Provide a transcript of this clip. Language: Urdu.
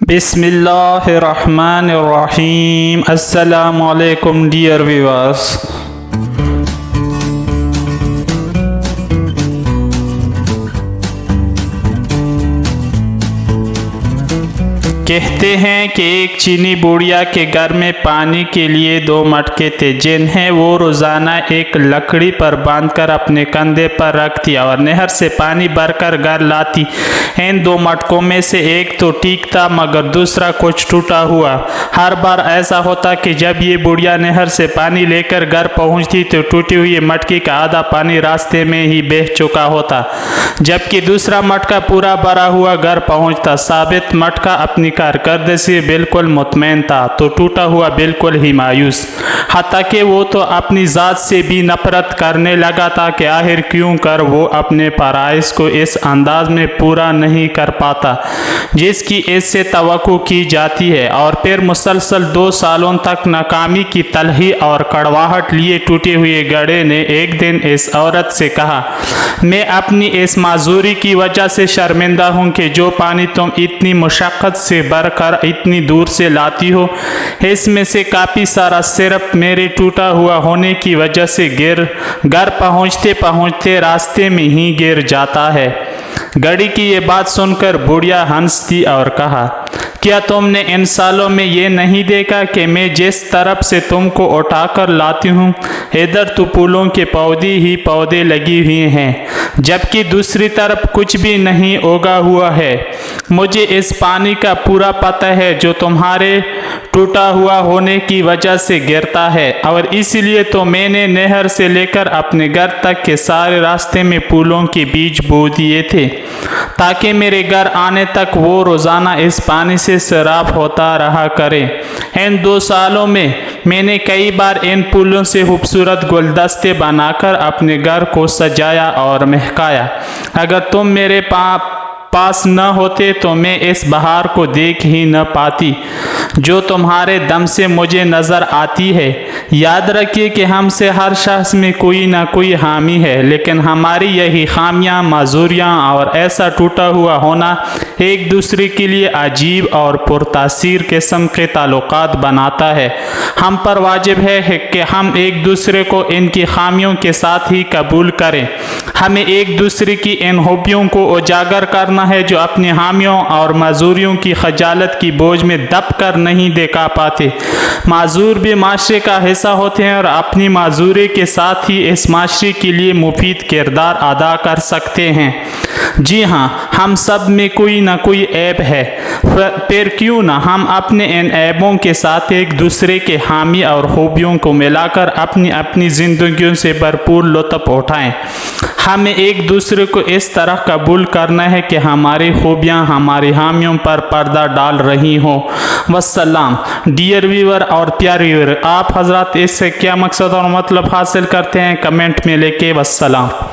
بسم اللہ الرحمن الرحیم۔ السلام علیکم ڈیئر ویورز۔ کہتے ہیں کہ ایک چینی بوڑھیا کے گھر میں پانی کے لیے 2 مٹکے تھے جنہیں وہ روزانہ ایک لکڑی پر باندھ کر اپنے کندھے پر رکھتی اور نہر سے پانی بھر کر گھر لاتی۔ ان 2 مٹکوں میں سے ایک تو ٹھیک تھا مگر دوسرا کچھ ٹوٹا ہوا۔ ہر بار ایسا ہوتا کہ جب یہ بوڑھیا نہر سے پانی لے کر گھر پہنچتی تو ٹوٹی ہوئی مٹکی کا آدھا پانی راستے میں ہی بہہ چکا ہوتا، جبکہ دوسرا مٹکا پورا بھرا ہوا گھر پہنچتا۔ ثابت مٹکا اپنی کارکردگی سے بالکل مطمئن تھا تو ٹوٹا ہوا بالکل ہی مایوس، حتیٰ کہ وہ تو اپنی ذات سے بھی نفرت کرنے لگا تھا کہ آخر کیوں کر وہ اپنے فرائض کو اس انداز میں پورا نہیں کر پاتا جس کی اس سے توقع کی جاتی ہے۔ اور پھر مسلسل 2 سالوں تک ناکامی کی تلخی اور کڑواہٹ لیے ٹوٹے ہوئے گھڑے نے ایک دن اس عورت سے کہا، میں اپنی اس معذوری کی وجہ سے شرمندہ ہوں کہ جو پانی تم اتنی مشقت سے بھر کر اتنی دور سے لاتی ہو اس میں سے کافی سارا صرف میرے ٹوٹا ہوا ہونے کی وجہ سے گھر پہنچتے پہنچتے راستے میں ہی گر جاتا ہے۔ گھڑی کی یہ بات سن کر بوڑھیا ہنسی اور کہا، کیا تم نے ان سالوں میں یہ نہیں دیکھا کہ میں جس طرف سے تم کو اٹھا کر لاتی ہوں ادھر تو پھولوں کے پودے ہی پودے لگی ہوئے ہیں جبکہ دوسری طرف کچھ بھی نہیں اگا ہوا ہے۔ مجھے اس پانی کا پورا پتہ ہے جو تمہارے ٹوٹا ہوا ہونے کی وجہ سے گرتا ہے، اور اسی لیے تو میں نے نہر سے لے کر اپنے گھر تک کے سارے راستے میں پھولوں کے بیج بو دیے تھے تاکہ میرے گھر آنے تک وہ روزانہ اس پانی سے سیراب ہوتا رہا کرے۔ ان 2 سالوں میں نے کئی بار ان پھولوں سے خوبصورت گلدستے بنا کر اپنے گھر کو سجایا اور مہکایا۔ اگر تم میرے پاس نہ ہوتے تو میں اس بہار کو دیکھ ہی نہ پاتی جو تمہارے دم سے مجھے نظر آتی ہے۔ یاد رکھیے کہ ہم سے ہر شخص میں کوئی نہ کوئی خامی ہے، لیکن ہماری یہی خامیاں، معذوریاں اور ایسا ٹوٹا ہوا ہونا ایک دوسرے کے لیے عجیب اور پرتاثیر قسم کے تعلقات بناتا ہے۔ ہم پر واجب ہے کہ ہم ایک دوسرے کو ان کی خامیوں کے ساتھ ہی قبول کریں۔ ہمیں ایک دوسرے کی ان خوبیوں کو اجاگر کرنا ہے جو اپنی خامیوں اور معذوریوں کی خجالت کی بوجھ میں دب کر نہیں دکھا پاتے۔ معذور بھی معاشرے کا حصہ ہوتے ہیں اور اپنی معذوری کے ساتھ ہی اس معاشرے کے لیے مفید کردار ادا کر سکتے ہیں۔ جی ہاں، ہم سب میں کوئی نہ کوئی عیب ہے، پھر کیوں نہ ہم اپنے ان عیبوں کے ساتھ ایک دوسرے کے حامی اور خوبیوں کو ملا کر اپنی زندگیوں سے بھرپور لطف اٹھائیں۔ ہمیں ایک دوسرے کو اس طرح قبول کرنا ہے کہ ہماری خوبیاں ہماری حامیوں پر پردہ ڈال رہی ہوں۔ والسلام۔ ڈیئر ویور اور پیارے ویور، آپ حضرات اس سے کیا مقصد اور مطلب حاصل کرتے ہیں کمنٹ میں لکھیں۔ والسلام۔